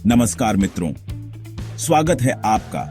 नमस्कार मित्रों, स्वागत है आपका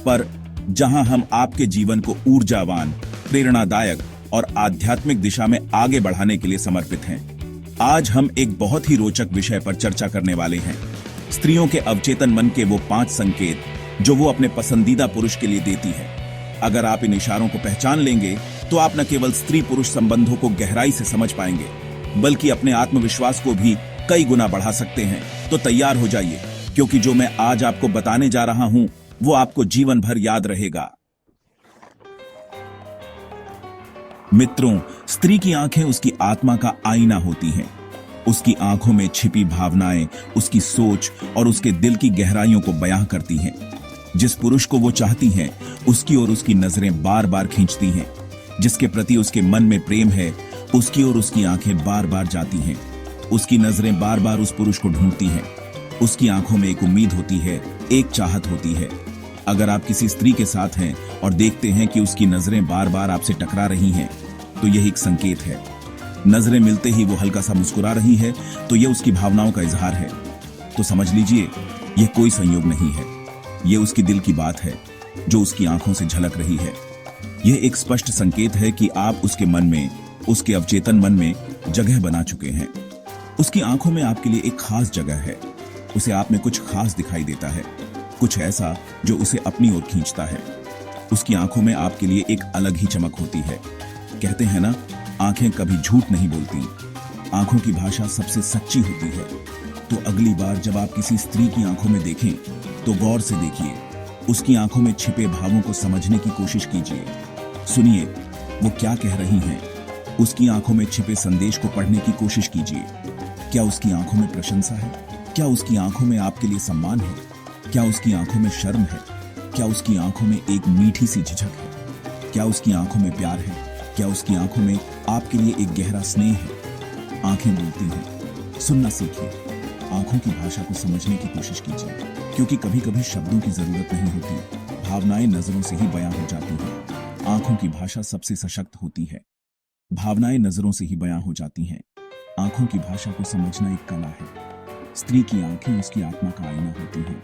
पर जहां हम आपके जीवन को ऊर्जावान, प्रेरणादायक और आध्यात्मिक दिशा में आगे बढ़ाने के लिए समर्पित हैं। आज हम एक बहुत ही रोचक विषय पर चर्चा करने वाले हैं। स्त्रियों के अवचेतन मन के वो 5 संकेत जो वो अपने पसंदीदा पुरुष के लिए देती है। अगर आप इन इशारों को पहचान लेंगे तो आप न केवल स्त्री पुरुष संबंधों को गहराई से समझ पाएंगे, बल्कि अपने आत्मविश्वास को भी कई गुना बढ़ा सकते हैं। तो तैयार हो जाइए, क्योंकि जो मैं आज आपको बताने जा रहा हूं वो आपको जीवन भर याद रहेगा। मित्रों, स्त्री की आंखें उसकी आत्मा का आईना होती हैं। उसकी आंखों में छिपी भावनाएं उसकी सोच और उसके दिल की गहराइयों को बयां करती हैं। जिस पुरुष को वो चाहती हैं, उसकी ओर उसकी नजरें बार बार खींचती हैं। जिसके प्रति उसके मन में प्रेम है, उसकी ओर उसकी आंखें बार बार जाती हैं। उसकी नजरें बार बार उस पुरुष को ढूंढती हैं। उसकी आंखों में एक उम्मीद होती है, एक चाहत होती है। अगर आप किसी स्त्री के साथ हैं और देखते हैं कि उसकी नजरें बार बार आपसे टकरा रही हैं, तो यह एक संकेत है। नजरें मिलते ही वो हल्का सा मुस्कुरा रही है, तो यह उसकी भावनाओं का इजहार है। तो समझ लीजिए, यह कोई संयोग नहीं है, यह उसकी दिल की बात है जो उसकी आंखों से झलक रही है। यह एक स्पष्ट संकेत है कि आप उसके मन में, उसके अवचेतन मन में जगह बना चुके हैं। उसकी आंखों में आपके लिए एक खास जगह है। उसे आप में कुछ खास दिखाई देता है, कुछ ऐसा जो उसे अपनी ओर खींचता है। उसकी आंखों में आपके लिए एक अलग ही चमक होती है। कहते हैं ना, आंखें कभी झूठ नहीं बोलती। आंखों की भाषा सबसे सच्ची होती है। तो अगली बार जब आप किसी स्त्री की आंखों में देखें, तो गौर से देखिए। उसकी आंखों में छिपे भावों को समझने की कोशिश कीजिए। सुनिए वो क्या कह रही हैं। उसकी आंखों में छिपे संदेश को पढ़ने की कोशिश कीजिए। क्या उसकी आंखों में प्रशंसा है? क्या उसकी आंखों में आपके लिए सम्मान है? क्या उसकी आंखों में शर्म है? क्या उसकी आंखों में एक मीठी सी झिझक है? क्या उसकी आंखों में प्यार है? क्या उसकी आंखों में आपके लिए एक गहरा स्नेह है? आंखें बोलती हैं, सुनना सीखिए। आंखों की भाषा को समझने की कोशिश कीजिए, क्योंकि कभी कभी शब्दों की जरूरत नहीं होती, भावनाएं नजरों से ही बयां हो जाती हैं। आंखों की भाषा सबसे सशक्त होती है। भावनाएं नजरों से ही बयां हो जाती हैं। आंखों की भाषा को समझना एक कला है। स्त्री की आंखें उसकी आत्मा का आईना होती हैं।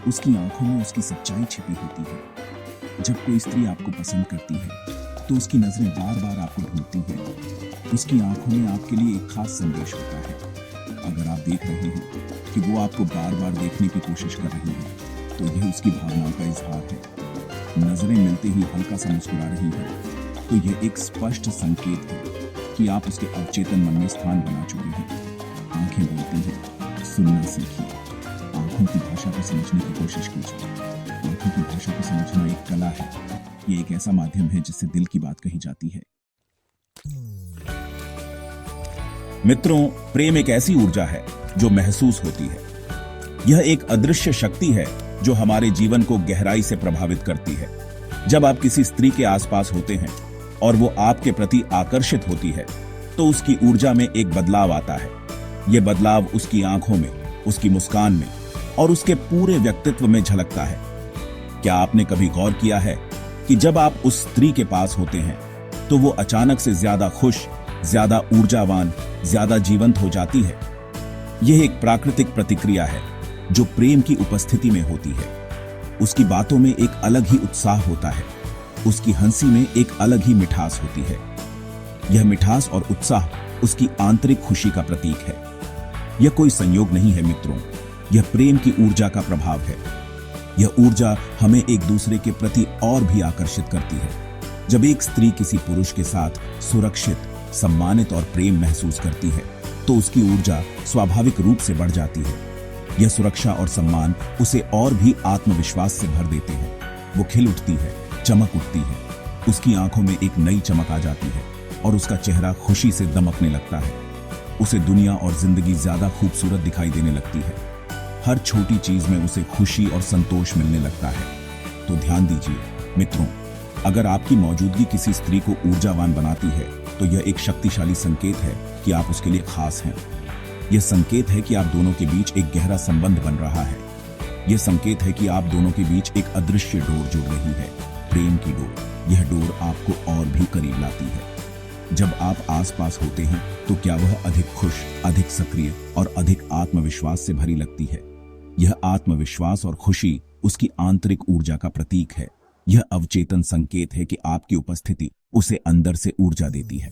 उसकी आंखों में उसकी सच्चाई छिपी होती है। जब कोई स्त्री आपको पसंद करती है, तो उसकी नजरें बार बार आपको ढूंढती हैं। उसकी आंखों में आपके लिए एक खास संदेश होता है। अगर आप देख रहे हैं कि वो आपको बार बार देखने की कोशिश कर रही है, तो यह उसकी भावनाओं का इजहार है। नजरें मिलते ही हल्का सा मुस्कुरा रही है, तो यह एक स्पष्ट संकेत है कि आप उसके अवचेतन मन में स्थान बना चुके हैं। आंखें बोलती हैं, सुनना सीखिए। आंखों की भाषा को समझने की कोशिश कीजिए। आंखों की भाषा को समझना एक कला है। ये एक ऐसा माध्यम है जिससे दिल की बात कही जाती है। मित्रों, प्रेम एक ऐसी ऊर्जा है जो महसूस होती है। यह एक अदृश्य शक्ति है जो हमारे जीवन को गहराई से प्रभावित करती है। जब आप किसी स्त्री के आसपास होते हैं और वो आपके प्रति आकर्षित होती है, तो उसकी ऊर्जा में एक बदलाव आता है। यह बदलाव उसकी आंखों में, उसकी मुस्कान में और उसके पूरे व्यक्तित्व में झलकता है। क्या आपने कभी गौर किया है कि जब आप उस स्त्री के पास होते हैं, तो वो अचानक से ज्यादा खुश, ज्यादा ऊर्जावान, ज्यादा जीवंत हो जाती है? यह एक प्राकृतिक प्रतिक्रिया है जो प्रेम की उपस्थिति में होती है। उसकी बातों में एक अलग ही उत्साह होता है। उसकी हंसी में एक अलग ही मिठास होती है। यह मिठास और उत्साह उसकी आंतरिक खुशी का प्रतीक है। यह कोई संयोग नहीं है मित्रों, यह प्रेम की ऊर्जा का प्रभाव है। यह ऊर्जा हमें एक दूसरे के प्रति और भी आकर्षित करती है। जब एक स्त्री किसी पुरुष के साथ सुरक्षित, सम्मानित और प्रेम महसूस करती है, तो उसकी ऊर्जा स्वाभाविक रूप से बढ़ जाती है। यह सुरक्षा और सम्मान उसे और भी आत्मविश्वास से भर देते हैं। वो खिल उठती है, चमक उठती है। उसकी आंखों में एक नई चमक आ जाती है और उसका चेहरा खुशी से दमकने लगता है। उसे दुनिया और जिंदगी ज्यादा खूबसूरत दिखाई देने लगती है। हर छोटी चीज में उसे खुशी और संतोष मिलने लगता है। तो ध्यान दीजिए मित्रों, अगर आपकी मौजूदगी किसी स्त्री को ऊर्जावान बनाती है, तो यह एक शक्तिशाली संकेत है कि आप उसके लिए खास हैं। यह संकेत है कि आप दोनों के बीच एक गहरा संबंध बन रहा है। यह संकेत है कि आप दोनों के बीच एक अदृश्य डोर जुड़ रही है, प्रेम की डोर। यह डोर आपको और भी करीब लाती है। जब आप आसपास होते हैं, तो क्या वह अधिक खुश, अधिक सक्रिय और अधिक आत्मविश्वास से भरी लगती है? यह आत्मविश्वास और खुशी उसकी आंतरिक ऊर्जा का प्रतीक है। यह अवचेतन संकेत है कि आपकी उपस्थिति उसे अंदर से ऊर्जा देती है।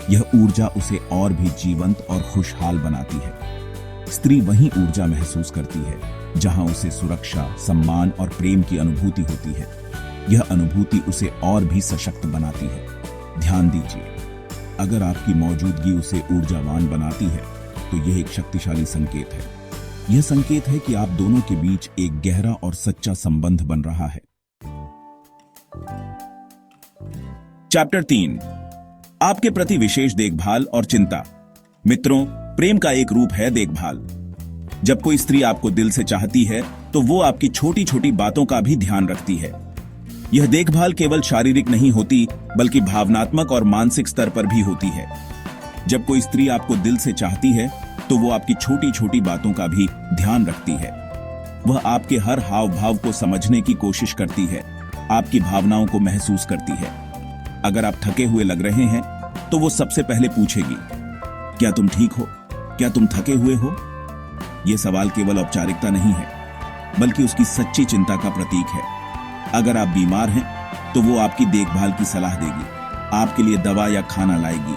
यह ऊर्जा उसे और भी जीवंत और खुशहाल बनाती है। स्त्री वही ऊर्जा महसूस करती है जहां उसे सुरक्षा, सम्मान और प्रेम की अनुभूति होती है। यह अनुभूति उसे और भी सशक्त बनाती है। ध्यान दीजिए, अगर आपकी मौजूदगी उसे ऊर्जावान बनाती है तो यह एक शक्तिशाली संकेत है। यह संकेत है कि आप दोनों के बीच एक गहरा और सच्चा संबंध बन रहा है। चैप्टर 3, आपके प्रति विशेष देखभाल और चिंता। मित्रों, प्रेम का एक रूप है देखभाल। जब कोई स्त्री आपको दिल से चाहती है तो वो आपकी छोटी छोटी बातों का भी ध्यान रखती है। यह देखभाल केवल शारीरिक नहीं होती बल्कि भावनात्मक और मानसिक स्तर पर भी होती है। जब कोई स्त्री आपको दिल से चाहती है तो वो आपकी छोटी छोटी बातों का भी ध्यान रखती है। वह आपके हर हाव भाव को समझने की कोशिश करती है, आपकी भावनाओं को महसूस करती है। अगर आप थके हुए लग रहे हैं तो वो सबसे पहले पूछेगी, क्या तुम ठीक हो? क्या तुम थके हुए हो? यह सवाल केवल औपचारिकता नहीं है बल्कि उसकी सच्ची चिंता का प्रतीक है। अगर आप बीमार हैं तो वो आपकी देखभाल की सलाह देगी, आपके लिए दवा या खाना लाएगी।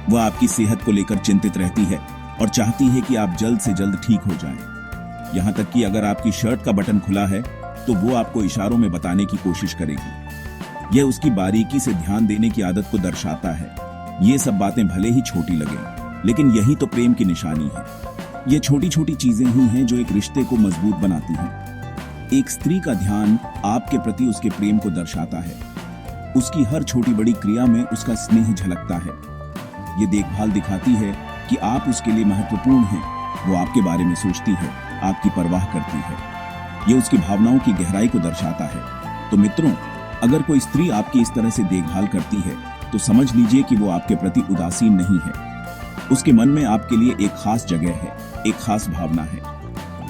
वह आपकी सेहत को लेकर चिंतित रहती है और चाहती है कि आप जल्द से जल्द ठीक हो जाएं। यहां तक कि अगर आपकी शर्ट का बटन खुला है तो वो आपको इशारों में बताने की कोशिश करेगी। यह उसकी बारीकी से ध्यान देने की आदत को दर्शाता है। ये सब बातें भले ही छोटी लगें, लेकिन यही तो प्रेम की निशानी है। ये छोटी छोटी चीजें ही हैं जो एक रिश्ते को मजबूत बनाती हैं। एक स्त्री का ध्यान आपके प्रति उसके प्रेम को दर्शाता है। उसकी हर छोटी बड़ी क्रिया में उसका स्नेह झलकता है। ये देखभाल दिखाती है कि आप उसके लिए महत्वपूर्ण हैं। वो आपके बारे में सोचती है, आपकी परवाह करती है। ये उसकी भावनाओं की गहराई को दर्शाता है। तो मित्रों, अगर कोई स्त्री आपकी इस तरह से देखभाल करती है तो समझ लीजिए कि वो आपके प्रति उदासीन नहीं है। उसके मन में आपके लिए एक खास जगह है, एक खास भावना है।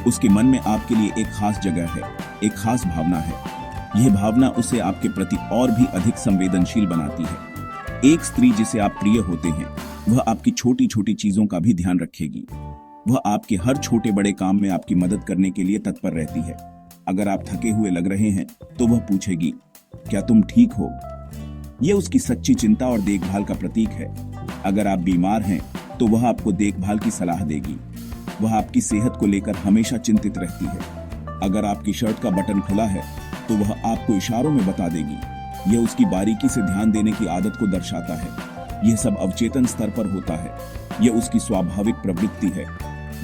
उसके मन में आपके लिए एक खास जगह है, एक खास भावना है। यह भावना उसे आपके प्रति और भी अधिक संवेदनशील बनाती है। एक स्त्री जिसे आप प्रिय होते हैं वह आपकी छोटी छोटी चीजों का भी ध्यान रखेगी। वह आपके हर छोटे बड़े काम में आपकी मदद करने के लिए तत्पर रहती है। अगर आप थके हुए लग रहे हैं तो वह पूछेगी, क्या तुम ठीक हो? यह उसकी सच्ची चिंता और देखभाल का प्रतीक है। अगर आप बीमार हैं तो वह आपको देखभाल की सलाह देगी। वह आपकी सेहत को लेकर हमेशा चिंतित रहती है। अगर आपकी शर्ट का बटन खुला है तो वह आपको इशारों में बता देगी। यह उसकी बारीकी से ध्यान देने की आदत को दर्शाता है। यह सब अवचेतन स्तर पर होता है। यह उसकी स्वाभाविक प्रवृत्ति है।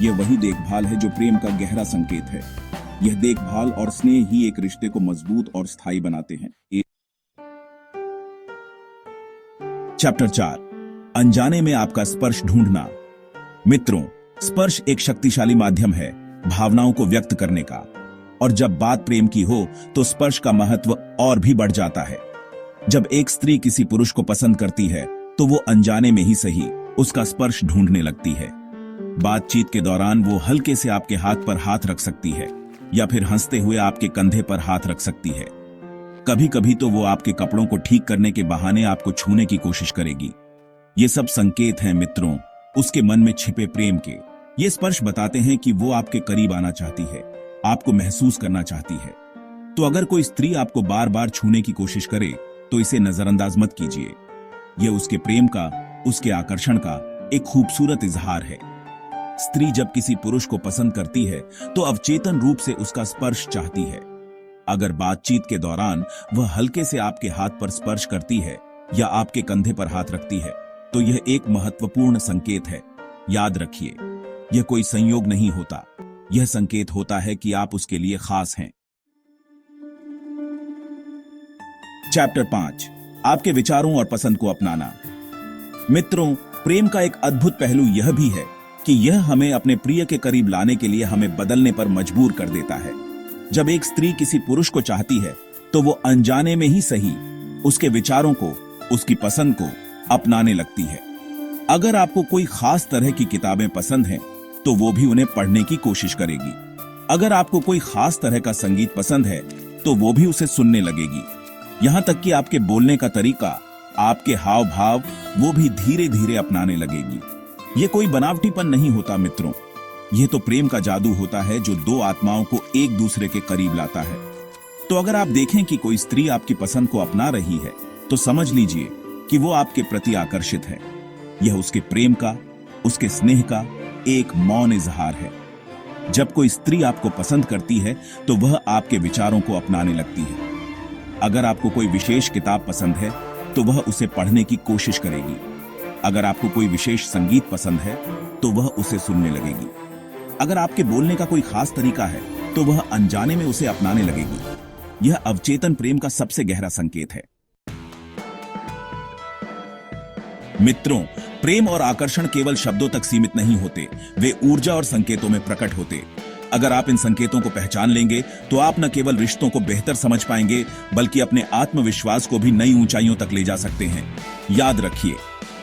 यह वही देखभाल है जो प्रेम का गहरा संकेत है। यह देखभाल और स्नेह ही एक रिश्ते को मजबूत और स्थायी बनाते हैं। चैप्टर 4, अनजाने में आपका स्पर्श ढूंढना। मित्रों, स्पर्श एक शक्तिशाली माध्यम है भावनाओं को व्यक्त करने का, और जब बात प्रेम की हो तो स्पर्श का महत्व और भी बढ़ जाता है। जब एक स्त्री किसी पुरुष को पसंद करती है तो वो अनजाने में ही सही उसका स्पर्श ढूंढने लगती है। बातचीत के दौरान वो हल्के से आपके हाथ पर हाथ रख सकती है या फिर हंसते हुए आपके कंधे पर हाथ रख सकती है। कभी कभी तो वो आपके कपड़ों को ठीक करने के बहाने आपको छूने की कोशिश करेगी। ये सब संकेत हैं मित्रों उसके मन में छिपे प्रेम के। ये स्पर्श बताते हैं कि वो आपके करीब आना चाहती है, आपको महसूस करना चाहती है। तो अगर कोई स्त्री आपको बार बार छूने की कोशिश करे तो इसे नजरअंदाज मत कीजिए। यह उसके प्रेम का, उसके आकर्षण का एक खूबसूरत इजहार है। स्त्री जब किसी पुरुष को पसंद करती है तो अवचेतन रूप से उसका स्पर्श चाहती है। अगर बातचीत के दौरान वह हल्के से आपके हाथ पर स्पर्श करती है या आपके कंधे पर हाथ रखती है तो यह एक महत्वपूर्ण संकेत है। याद रखिए, यह कोई संयोग नहीं होता। यह संकेत होता है कि आप उसके लिए खास हैं। चैप्टर 5, आपके विचारों और पसंद को अपनाना। मित्रों, प्रेम का एक अद्भुत पहलू यह भी है कि यह हमें अपने प्रिय के करीब लाने के लिए हमें बदलने पर मजबूर कर देता है। जब एक स्त्री किसी पुरुष को चाहती है तो वो अनजाने में ही सही उसके विचारों को, उसकी पसंद को अपनाने लगती है। अगर आपको कोई खास तरह की किताबें पसंद हैं तो वो भी उन्हें पढ़ने की कोशिश करेगी। अगर आपको कोई खास तरह का संगीत पसंद है तो वो भी उसे सुनने लगेगी। यहां तक कि आपके बोलने का तरीका, आपके हाव भाव वो भी धीरे धीरे अपनाने लगेगी। ये कोई बनावटीपन नहीं होता मित्रों, यह तो प्रेम का जादू होता है जो दो आत्माओं को एक दूसरे के करीब लाता है। तो अगर आप देखें कि कोई स्त्री आपकी पसंद को अपना रही है तो समझ लीजिए कि वो आपके प्रति आकर्षित है। यह उसके प्रेम का, उसके स्नेह का एक मौन इजहार है। जब कोई स्त्री आपको पसंद करती है तो वह आपके विचारों को अपनाने लगती है। अगर आपको कोई विशेष किताब पसंद है तो वह उसे पढ़ने की कोशिश करेगी। अगर आपको कोई विशेष संगीत पसंद है तो वह उसे सुनने लगेगी। अगर आपके बोलने का कोई खास तरीका है तो वह अनजाने में उसे अपनाने लगेगी। यह अवचेतन प्रेम का सबसे गहरा संकेत है। मित्रों, प्रेम और आकर्षण केवल शब्दों तक सीमित नहीं होते, वे ऊर्जा और संकेतों में प्रकट होते। अगर आप इन संकेतों को पहचान लेंगे तो आप न केवल रिश्तों को बेहतर समझ पाएंगे बल्कि अपने आत्मविश्वास को भी नई ऊंचाइयों तक ले जा सकते हैं। याद रखिए,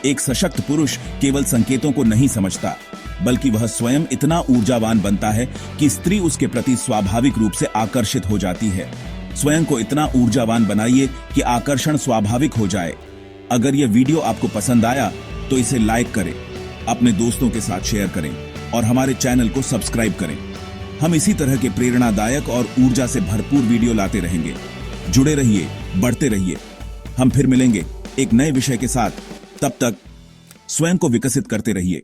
एक सशक्त पुरुष केवल संकेतों को नहीं समझता बल्कि वह स्वयं इतना ऊर्जावान बनता है कि स्त्री उसके प्रति स्वाभाविक रूप से आकर्षित हो जाती है। स्वयं को इतना ऊर्जावान बनाइए कि आकर्षण स्वाभाविक हो जाए। अगर यह वीडियो आपको पसंद आया तो इसे लाइक करें, अपने दोस्तों के साथ शेयर करें और हमारे चैनल को सब्सक्राइब करें। हम इसी तरह के प्रेरणादायक और ऊर्जा से भरपूर वीडियो लाते रहेंगे। जुड़े रहिए, बढ़ते रहिए। हम फिर मिलेंगे एक नए विषय के साथ। तब तक स्वयं को विकसित करते रहिए।